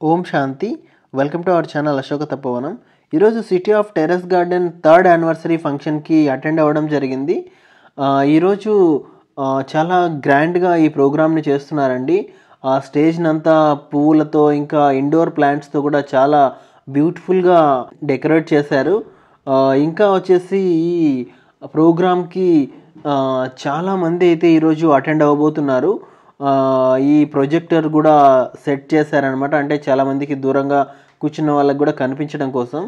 ఓం శాంతి. Welcome to our channel Ashoka Tapovanam. ఈరోజు city of terrace garden 3rd anniversary ఫంక్షన్కి attend అవ్వడం జరిగింది. ఈరోజు చాలా గ్రాండ్గా ఈ ప్రోగ్రామ్ని చేస్తున్నారండి. ఆ స్టేజ్నంతా పువ్వులతో ఇంకా ఇండోర్ ప్లాంట్స్తో కూడా చాలా బ్యూటిఫుల్గా డెకరేట్ చేశారు. ఇంకా వచ్చేసి ఈ ప్రోగ్రామ్కి చాలామంది అయితే ఈరోజు అటెండ్ అవ్వబోతున్నారు. ఈ ప్రొజెక్టర్ కూడా సెట్ చేశారనమాట. అంటే చాలామందికి దూరంగా కూర్చున్న వాళ్ళకి కూడా కనిపించడం కోసం.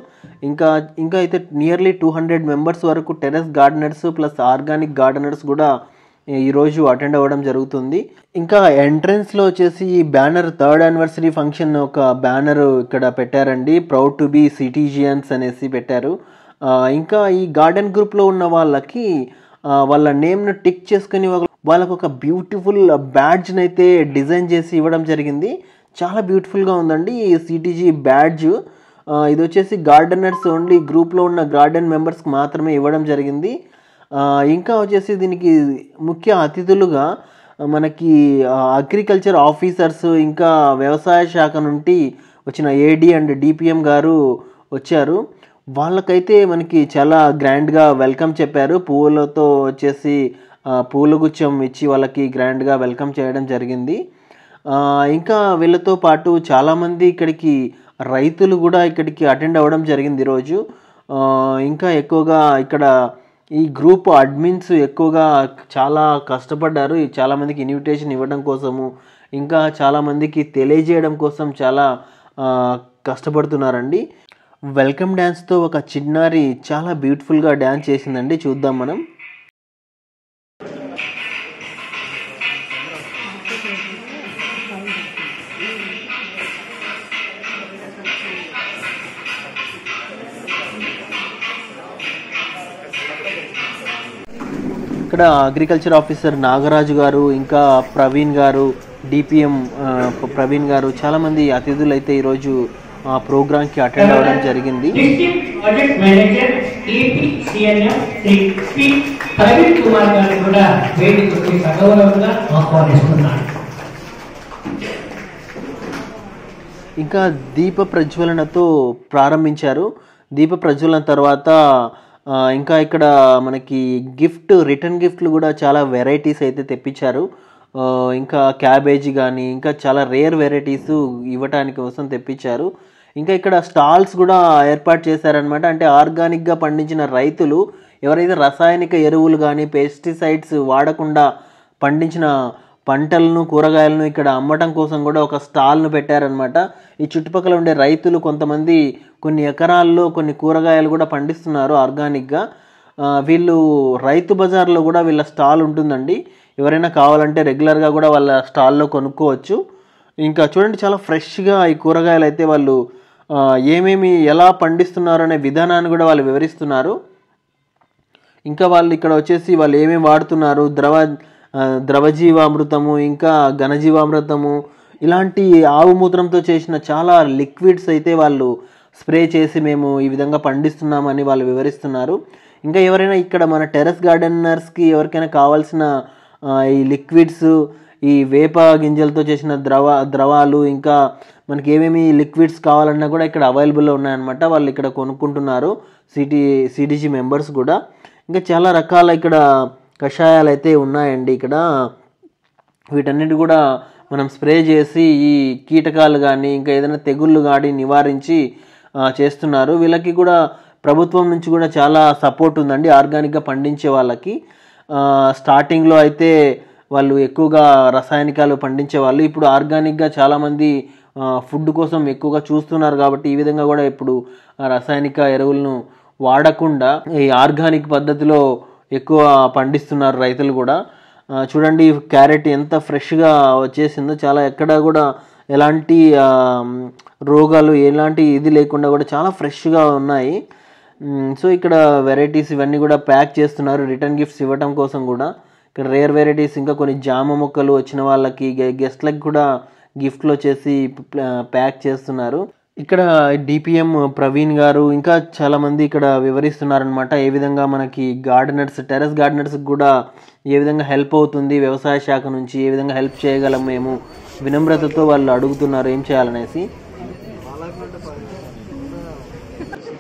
ఇంకా అయితే నియర్లీ 200 మెంబర్స్ వరకు terrace gardeners plus organic gardeners కూడా ఈరోజు అటెండ్ అవ్వడం జరుగుతుంది. ఇంకా ఎంట్రన్స్లో వచ్చేసి ఈ బ్యానర్ 3rd యానివర్సరీ ఫంక్షన్ ఒక బ్యానర్ ఇక్కడ పెట్టారండి. ప్రౌడ్ టు బీ సిటీజియన్స్ అనేసి పెట్టారు. ఇంకా ఈ గార్డెన్ గ్రూప్లో ఉన్న వాళ్ళకి వాళ్ళ నేమ్ను టిక్ చేసుకుని వాళ్ళకు ఒక బ్యూటిఫుల్ బ్యాడ్జ్ని అయితే డిజైన్ చేసి ఇవ్వడం జరిగింది. చాలా బ్యూటిఫుల్గా ఉందండి ఈ సిటీజీ బ్యాడ్జ్. ఇది వచ్చేసి గార్డెనర్స్ ఓన్లీ గ్రూప్లో ఉన్న గార్డెన్ మెంబర్స్కి మాత్రమే ఇవ్వడం జరిగింది. ఇంకా వచ్చేసి దీనికి ముఖ్య అతిథులుగా మనకి అగ్రికల్చర్ ఆఫీసర్స్ ఇంకా వ్యవసాయ శాఖ నుండి వచ్చిన ఏడీ అండ్ డిపిఎం గారు వచ్చారు. వాళ్ళకైతే మనకి చాలా గ్రాండ్గా వెల్కమ్ చెప్పారు. పువ్వులతో వచ్చేసి పూల గుచ్చం ఇచ్చి వాళ్ళకి గ్రాండ్గా వెల్కమ్ చేయడం జరిగింది. ఇంకా వీళ్ళతో పాటు చాలామంది ఇక్కడికి రైతులు కూడా ఇక్కడికి అటెండ్ అవ్వడం జరిగింది ఈరోజు. ఇంకా ఎక్కువగా ఇక్కడ ఈ గ్రూప్ అడ్మిన్స్ ఎక్కువగా చాలా కష్టపడ్డారు. చాలామందికి ఇన్విటేషన్ ఇవ్వడం కోసము ఇంకా చాలామందికి తెలియజేయడం కోసం చాలా కష్టపడుతున్నారండి. వెల్కమ్ డ్యాన్స్తో ఒక చిన్నారి చాలా బ్యూటిఫుల్గా డ్యాన్స్ చేసిందండి. చూద్దాం మనం. ఇక్కడ అగ్రికల్చర్ ఆఫీసర్ నాగరాజు గారు ఇంకా ప్రవీణ్ గారు, డిపిఎం ప్రవీణ్ గారు చాలామంది అతిథులు అయితే ఈరోజు ఆ ప్రోగ్రామ్కి అటెండ్ అవ్వడం జరిగింది. ఇంకా దీప ప్రజ్వలనతో ప్రారంభించారు. దీప ప్రజ్వలన తర్వాత ఇంకా ఇక్కడ మనకి రిటర్న్ గిఫ్ట్లు కూడా చాలా వెరైటీస్ అయితే తెప్పించారు. ఇంకా క్యాబేజీ కానీ ఇంకా చాలా రేర్ వెరైటీస్ ఇవ్వటానికి కోసం తెప్పించారు. ఇంకా ఇక్కడ స్టాల్స్ కూడా ఏర్పాటు చేశారనమాట. అంటే ఆర్గానిక్గా పండించిన రైతులు ఎవరైతే రసాయనిక ఎరువులు కానీ పెస్టిసైడ్స్ వాడకుండా పండించిన పంటలను కూరగాయలను ఇక్కడ అమ్మటం కోసం కూడా ఒక స్టాల్ను పెట్టారనమాట. ఈ చుట్టుపక్కల ఉండే రైతులు కొంతమంది కొన్ని ఎకరాల్లో కొన్ని కూరగాయలు కూడా పండిస్తున్నారు ఆర్గానిక్గా. వీళ్ళు రైతు బజార్లో కూడా వీళ్ళ స్టాల్ ఉంటుందండి. ఎవరైనా కావాలంటే రెగ్యులర్గా కూడా వాళ్ళ స్టాల్లో కొనుక్కోవచ్చు. ఇంకా చూడండి చాలా ఫ్రెష్గా ఈ కూరగాయలు అయితే వాళ్ళు ఎలా పండిస్తున్నారు అనే విధానాన్ని కూడా వాళ్ళు వివరిస్తున్నారు. ఇంకా వాళ్ళు ఇక్కడ వచ్చేసి వాళ్ళు ఏమేమి వాడుతున్నారు, ద్రవజీవామృతము ఇంకా ఘనజీవామృతము ఇలాంటి ఆవు మూత్రంతో చేసిన చాలా లిక్విడ్స్ అయితే వాళ్ళు స్ప్రే చేసి మేము ఈ విధంగా పండిస్తున్నామని వాళ్ళు వివరిస్తున్నారు. ఇంకా ఎవరైనా ఇక్కడ మన టెర్రస్ గార్డెనర్స్కి ఎవరికైనా కావాల్సిన ఈ లిక్విడ్స్, ఈ వేప గింజలతో చేసిన ద్రవాలు ఇంకా మనకి ఏమేమి లిక్విడ్స్ కావాలన్నా కూడా ఇక్కడ అవైలబుల్లో ఉన్నాయన్నమాట. వాళ్ళు ఇక్కడ కొనుక్కుంటున్నారు సిటీజీ మెంబర్స్ కూడా. ఇంకా చాలా రకాల ఇక్కడ కషాయాలు అయితే ఉన్నాయండి. ఇక్కడ వీటన్నిటి కూడా మనం స్ప్రే చేసి ఈ కీటకాలు కానీ ఇంకా ఏదైనా తెగుళ్ళు కానీ నివారించి చేస్తున్నారు. వీళ్ళకి కూడా ప్రభుత్వం నుంచి కూడా చాలా సపోర్ట్ ఉందండి ఆర్గానిక్గా పండించే వాళ్ళకి. స్టార్టింగ్లో అయితే వాళ్ళు ఎక్కువగా రసాయనికాలు పండించేవాళ్ళు. ఇప్పుడు ఆర్గానిక్గా చాలామంది ఫుడ్ కోసం ఎక్కువగా చూస్తున్నారు కాబట్టి ఈ విధంగా కూడా ఇప్పుడు రసాయనిక ఎరువులను వాడకుండా ఈ ఆర్గానిక్ పద్ధతిలో ఎక్కువ పండిస్తున్నారు రైతులు కూడా. చూడండి క్యారెట్ ఎంత ఫ్రెష్గా వచ్చేసిందో, చాలా ఎక్కడ కూడా ఎలాంటి రోగాలు ఎలాంటి ఇది లేకుండా కూడా చాలా ఫ్రెష్గా ఉన్నాయి. సో ఇక్కడ వెరైటీస్ ఇవన్నీ కూడా ప్యాక్ చేస్తున్నారు రిటర్న్ గిఫ్ట్స్ ఇవ్వటం కోసం కూడా. ఇక్కడ రేర్ వెరైటీస్ ఇంకా కొన్ని జామ మొక్కలు వచ్చిన వాళ్ళకి గెస్ట్లకు కూడా గిఫ్ట్లు వచ్చేసి ప్యాక్ చేస్తున్నారు. ఇక్కడ డిపిఎం ప్రవీణ్ గారు ఇంకా చాలామంది ఇక్కడ వివరిస్తున్నారనమాట ఏ విధంగా మనకి టెర్రస్ గార్డెనర్స్కి కూడా ఏ విధంగా హెల్ప్ అవుతుంది, వ్యవసాయ శాఖ నుంచి ఏ విధంగా హెల్ప్ చేయగలం మేము వినమ్రతతో వాళ్ళు అడుగుతున్నారు ఏం చేయాలనేసి.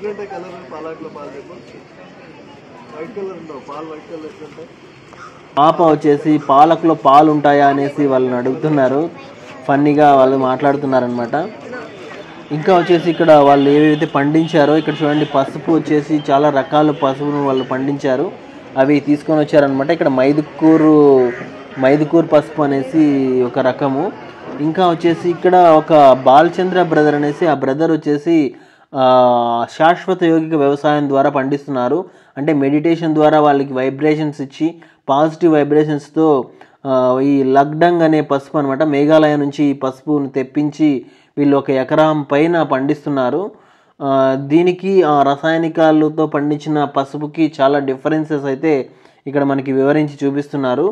ఎట్లుంటాయి కలర్ పాలాకులో పాలు చెప్పు. వైట్ కలర్ ఉండవు పాలు, వైట్ కలర్ ఎట్లుంటాయి? పాప వచ్చేసి పాలకులో పాలు ఉంటాయా అనేసి వాళ్ళని అడుగుతున్నారు, ఫన్నీగా వాళ్ళు మాట్లాడుతున్నారనమాట. ఇంకా వచ్చేసి ఇక్కడ వాళ్ళు ఏవైతే పండించారో ఇక్కడ చూడండి, పసుపు వచ్చేసి చాలా రకాల పసుపును వాళ్ళు పండించారు, అవి తీసుకొని వచ్చారనమాట. ఇక్కడ మైదుకూరు పసుపు అనేసి ఒక రకము. ఇంకా వచ్చేసి ఇక్కడ ఒక బాలచంద్ర బ్రదర్ అనేసి, ఆ బ్రదర్ వచ్చేసి శాశ్వత యోగిక వ్యవసాయం ద్వారా పండిస్తున్నారు. అంటే మెడిటేషన్ ద్వారా వాళ్ళకి వైబ్రేషన్స్ ఇచ్చి పాజిటివ్ వైబ్రేషన్స్తో ఈ లగ్డంగ్ అనే పసుపు అనమాట, మేఘాలయ నుంచి ఈ పసుపును తెప్పించి వీళ్ళు 1 ఎకరం పైన పండిస్తున్నారు. దీనికి రసాయనికాలతో పండించిన పసుపుకి చాలా డిఫరెన్సెస్ అయితే ఇక్కడ మనకి వివరించి చూపిస్తున్నారు.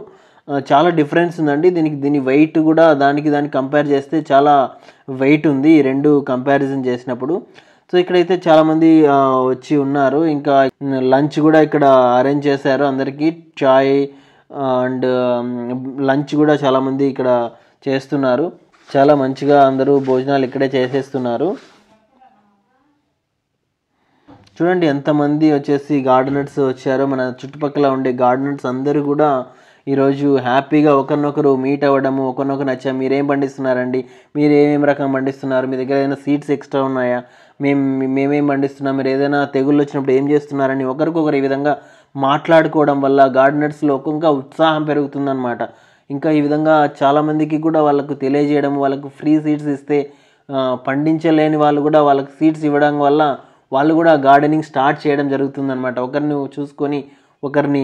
చాలా డిఫరెన్స్ ఉందండి దీని వెయిట్ కూడా దానికి కంపేర్ చేస్తే చాలా వెయిట్ ఉంది ఈ రెండు కంపారిజన్ చేసినప్పుడు. సో ఇక్కడైతే చాలామంది వచ్చి ఉన్నారు. ఇంకా లంచ్ కూడా ఇక్కడ అరేంజ్ చేశారు అందరికీ, చాయ్ అండ్ లంచ్ కూడా చాలామంది ఇక్కడ చేస్తున్నారు. చాలా మంచిగా అందరూ భోజనాలు ఇక్కడే చేసేస్తున్నారు. చూడండి ఎంతమంది వచ్చేసి గార్డెనర్స్ వచ్చారో. మన చుట్టుపక్కల ఉండే గార్డెనర్స్ అందరూ కూడా ఈరోజు హ్యాపీగా ఒకరినొకరు మీట్ అవ్వడము, ఒకరినొకరు నచ్చా మీరేం పండిస్తున్నారండి, మీరు ఏమేమి రకం పండిస్తున్నారు, మీ దగ్గర ఏదైనా సీడ్స్ ఎక్స్ట్రా ఉన్నాయా, మేమేం పండిస్తున్నాం, మీరు ఏదైనా తెగుళ్ళు వచ్చినప్పుడు ఏం చేస్తున్నారని ఒకరికొకరు ఈ విధంగా మాట్లాడుకోవడం వల్ల గార్డెనర్స్లో ఇంకా ఉత్సాహం పెరుగుతుందన్నమాట. ఇంకా ఈ విధంగా చాలామందికి కూడా వాళ్ళకు తెలియజేయడం, వాళ్ళకు ఫ్రీ సీడ్స్ ఇస్తే పండించలేని వాళ్ళు కూడా వాళ్ళకి సీడ్స్ ఇవ్వడం వల్ల వాళ్ళు కూడా గార్డెనింగ్ స్టార్ట్ చేయడం జరుగుతుందన్నమాట. ఒకరిని చూసుకొని ఒకరిని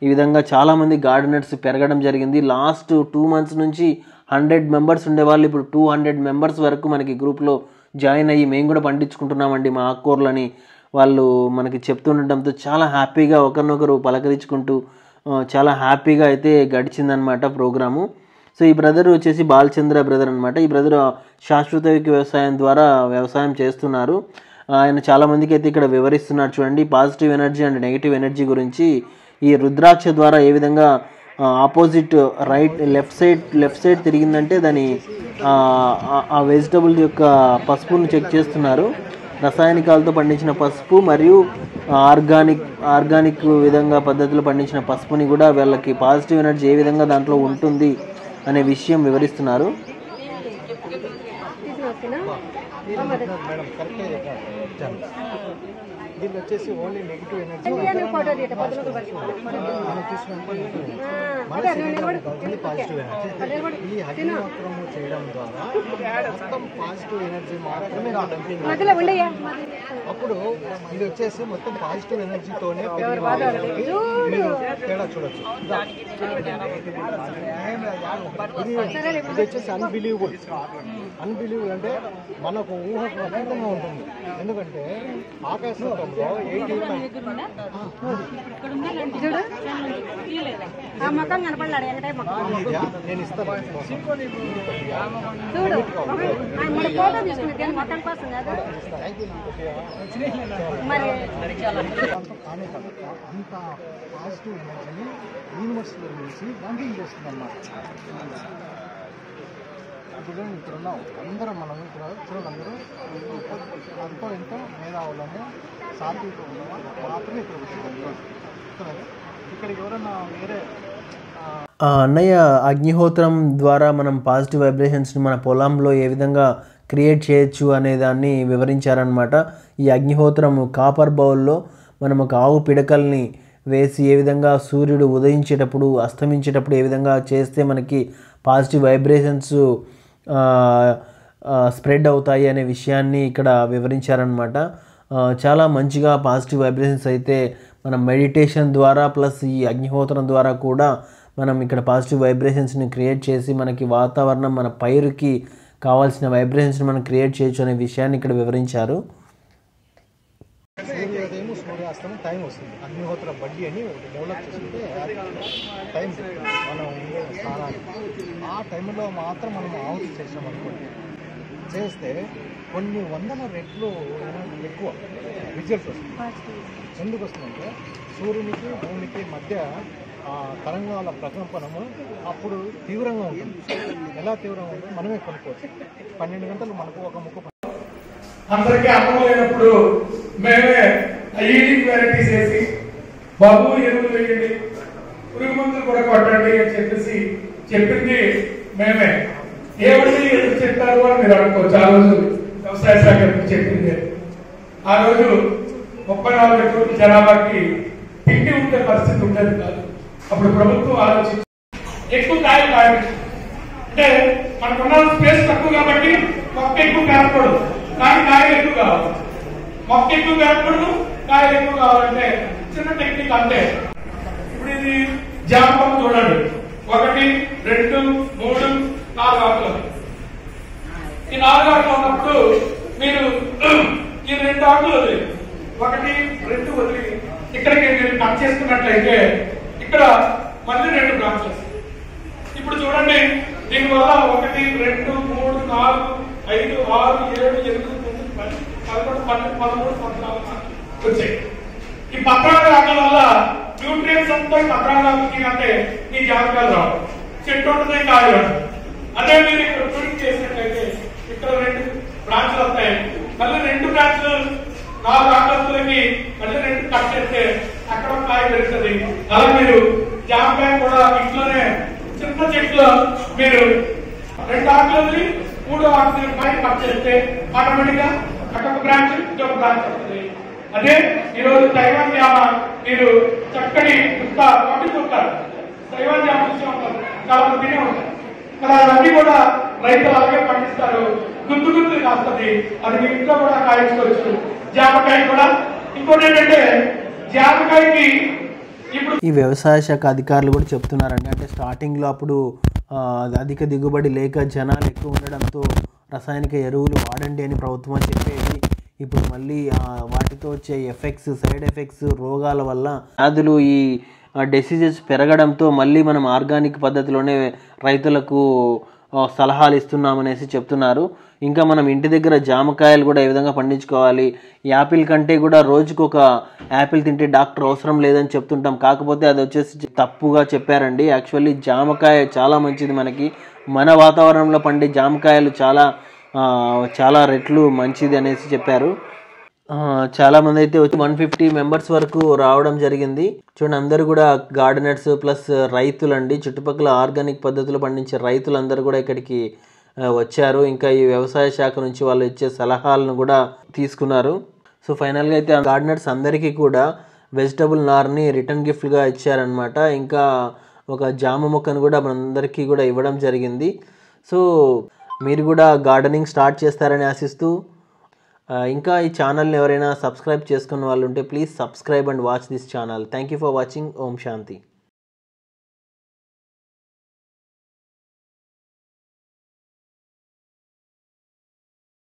ఈ విధంగా చాలామంది గార్డెనర్స్ పెరగడం జరిగింది. లాస్ట్ 2 months నుంచి 100 members ఉండేవాళ్ళు ఇప్పుడు 200 members వరకు మనకి గ్రూప్లో జాయిన్ అయ్యి మేము కూడా పండించుకుంటున్నామండి మా ఆకుకూరలని వాళ్ళు మనకి చెప్తుండటంతో చాలా హ్యాపీగా ఒకరినొకరు పలకరించుకుంటూ చాలా హ్యాపీగా అయితే గడిచిందనమాట ప్రోగ్రాము. సో ఈ బ్రదర్ వచ్చేసి బాలచంద్ర బ్రదర్ అనమాట. ఈ బ్రదర్ శాశ్వత వ్యవసాయం ద్వారా వ్యవసాయం చేస్తున్నారు. ఆయన చాలామందికి అయితే ఇక్కడ వివరిస్తున్నారు. చూడండి positive energy and negative energy గురించి. ఈ రుద్రాక్ష ద్వారా ఏ విధంగా ఆపోజిట్ లెఫ్ట్ సైడ్ తిరిగిందంటే దాని ఆ వెజిటబుల్ యొక్క పసుపును చెక్ చేస్తున్నారు. రసాయనికాలతో పండించిన పసుపు మరియు ఆర్గానిక్ విధంగా పద్ధతిలో పండించిన పసుపుని కూడా వీళ్ళకి పాజిటివ్ ఎనర్జీ ఏ విధంగా దాంట్లో ఉంటుంది అనే విషయం వివరిస్తున్నారు. దీన్ని వచ్చేసి only negative energy positive energy. ఈ అగ్నిహోత్రము చేయడం ద్వారా మొత్తం పాజిటివ్ ఎనర్జీ మాత్రమే అప్పుడు ఇది వచ్చేసి మొత్తం పాజిటివ్ ఎనర్జీతోనే మీరు తేడా చూడొచ్చు. ఇది వచ్చేసి అన్బిలీవబుల్ అంటే మనకు ఊహకు అతీతంగా ఉంటుంది. ఎందుకంటే ఆకాశంలో 80 నేను ఇస్తాను అంత పాజిటివ్ ఎనర్జీని యూనివర్స్లో నుంచి డంపింగ్ చేస్తుంది అన్నమాట. ఇప్పుడు ఇక్కడ ఉన్నాం అందరం, మనం ఇక్కడ చూడండి అందరూ అంతో ఎంతో మేధావులము సాత్వికంగా మాత్రమే ఇక్కడ కూర్చుంటాం. ఇక్కడికి ఎవరన్నా వేరే అన్నయ్య అగ్నిహోత్రం ద్వారా మనం పాజిటివ్ వైబ్రేషన్స్ని మన పొలంలో ఏ విధంగా క్రియేట్ చేయొచ్చు అనే దాన్ని వివరించారనమాట. ఈ అగ్నిహోత్రం కాపర్ బౌల్లో మనం ఒక ఆవు పిడకల్ని వేసి ఏ విధంగా సూర్యుడు ఉదయించేటప్పుడు అస్తమించేటప్పుడు ఏ విధంగా చేస్తే మనకి పాజిటివ్ వైబ్రేషన్స్ స్ప్రెడ్ అవుతాయి అనే విషయాన్ని ఇక్కడ వివరించారనమాట. చాలా మంచిగా పాజిటివ్ వైబ్రేషన్స్ అయితే మనం మెడిటేషన్ ద్వారా ప్లస్ ఈ అగ్నిహోత్రం ద్వారా కూడా మనం ఇక్కడ పాజిటివ్ వైబ్రేషన్స్ని క్రియేట్ చేసి మనకి వాతావరణం మన పైరుకి కావాల్సిన వైబ్రేషన్స్ని మనం క్రియేట్ చేయొచ్చు అనే విషయాన్ని ఇక్కడ వివరించారు. సూర్యోదయం సూర్యాస్తమం టైం వస్తుంది. అగ్నిహోత్ర బడ్డీ అని డెవలప్ చేసుకుంటే టైం మనం ఉండే స్థానానికి ఆ టైంలో మాత్రం మనం ఆహుతి చేసాం అనుకోండి, చేస్తే కొన్ని వందల రెట్లు ఎక్కువ రిజల్ట్ వస్తుంది. ఎందుకు వస్తుందంటే సూర్యునికి భూమికి మధ్య తరంగాల ప్రకంపనము అప్పుడు తీవ్రంగా ఉంటుంది. ఎలా తీవ్రంగా ఉంటుంది మనమే కొనుక్కోవచ్చు. 12 గంటలు మనకు ఒక ముక్క అందరికీ అర్థం లేనప్పుడు మేమే ఈడింగ్ వెరైటీస్ వేసి బాబు ఎరువులు వేయండి, పురుగు మందులు కూడా కొట్టండి అని చెప్పేసి చెప్పింది మేమే. ఏమంటే ఎందుకు చెప్పారు అని మీరు అనుకోవచ్చు. ఆ రోజు వ్యవసాయ శాఖ చెప్పింది. ఆ రోజు 34 కోట్ల జనాభాకి తిండి ఉండే పరిస్థితి ఉండేది కాదు. అప్పుడు ప్రభుత్వం ఆలోచించి ఎక్కువ కాయలు కాయచ్చు అంటే మనకున్న స్పేస్ తక్కువ కాబట్టి మొక్క ఎక్కువ పెరగకూడదు, కానీ కాయలు ఎక్కువ కావాలి. మొక్క ఎక్కువ పెరగకూడదు, కాయలు ఎక్కువ కావాలంటే చిన్న టెక్నిక్ అంతే. ఇప్పుడు ఇది జామ పండు చూడండి, 1, 2, 3, 4 ఆకులు. ఈ 4 ఆకులు ఉన్నప్పుడు మీరు ఈ 2 ఆకులు వదిలి 1, 2 వదిలి ఇక్కడికి మీరు కట్ చేసుకున్నట్లయితే ఇక్కడ మళ్ళీ 2 బ్రాంచెస్. ఇప్పుడు చూడండి, దీనివల్ల 1, 2, 3, 4, 5, 6, 7, 8, 9, 10, 11, 12, 13, 14 వచ్చాయి. ఈ 14 ఆకుల వల్ల న్యూట్రియన్స్ అంతా 14 ఆకులకి అంటే ఈ జామకాయలు రావు, చెట్టు ఉంటుంది, కాయలు ఉంటుంది. అదే మీరు ఇక్కడ ప్రూనింగ్ చేసినట్లయితే ఇక్కడ 2 బ్రాంచ్లు వస్తాయి. మళ్ళీ 2 బ్రాంచ్లు 4 ఆకులకి మళ్ళీ 2 కట్ చేస్తే అక్కడ కాయ పెరుగుతుంది. అలా మీరు జామకాయ కూడా ఇంట్లోనే చిన్న చెట్లు మీరు 2 ఆకులని 3 ఆకులు పైన కట్ చేస్తే ఆటోమేటిక్ గా అక్కడ బ్రాంచ్ ఇంకొక బ్రాంచ్ వస్తుంది. అదే ఈరోజు తైవాన్ జామ మీరు చక్కటి పట్టుకుంటారు. తైవాన్ జామ చూసి ఉంటారు, చాలా మందినే ఉంటారు. మరి అవన్నీ కూడా రైతులు అలాగే పండిస్తారు. గుర్తు కాస్తుంది. అది మీ ఇంట్లో కూడా కాయించుకోవచ్చు. జామకాయ కూడా ఇంకోటి ఏంటంటే జామకాయకి ఇప్పుడు ఈ వ్యవసాయ శాఖ అధికారులు కూడా చెప్తున్నారండి. అంటే స్టార్టింగ్లో అప్పుడు అధిక దిగుబడి లేక జనాలు ఎక్కువ ఉండడంతో రసాయనిక ఎరువులు వాడండి అని ప్రభుత్వం చెప్పేది. ఇప్పుడు మళ్ళీ వాటితో వచ్చే ఎఫెక్ట్స్, సైడ్ ఎఫెక్ట్స్, రోగాల వల్ల వ్యాధులు, ఈ డిసీజెస్ పెరగడంతో మళ్ళీ మనం ఆర్గానిక్ పద్ధతిలోనే రైతులకు సలహాలు ఇస్తున్నామనేసి చెప్తున్నారు. ఇంకా మనం ఇంటి దగ్గర జామకాయలు కూడా ఏ విధంగా పండించుకోవాలి, యాపిల్ కంటే కూడా రోజుకొక యాపిల్ తింటే డాక్టర్ అవసరం లేదని చెప్తుంటాం. కాకపోతే అది వచ్చేసి తప్పుగా చెప్పారండి. యాక్చువల్లీ జామకాయ చాలా మంచిది. మనకి మన వాతావరణంలో పండే జామకాయలు చాలా రెట్లు మంచిది అనేసి చెప్పారు. చాలామంది అయితే వచ్చి 150 మెంబర్స్ వరకు రావడం జరిగింది. చూడండి, అందరూ కూడా గార్డెనర్స్ ప్లస్ రైతులండి. చుట్టుపక్కల ఆర్గానిక్ పద్ధతిలో పండించే రైతులందరూ కూడా ఇక్కడికి వచ్చారు. ఇంకా ఈ వ్యవసాయ శాఖ నుంచి వాళ్ళు ఇచ్చే సలహాలను కూడా తీసుకున్నారు. సో ఫైనల్గా అయితే గార్డెనర్స్ అందరికీ కూడా వెజిటబుల్ నార్ని రిటర్న్ గిఫ్ట్గా ఇచ్చారనమాట. ఇంకా ఒక జామ మొక్కను కూడా మనందరికీ కూడా ఇవ్వడం జరిగింది. సో మీరు కూడా గార్డెనింగ్ స్టార్ట్ చేస్తారని ఆశిస్తూ, ఇంకా ఈ ఛానల్ని ఎవరైనా సబ్స్క్రైబ్ చేసుకున్న వాళ్ళు ఉంటే please subscribe and watch this channel. Thank you for watching. ఓం శాంతి.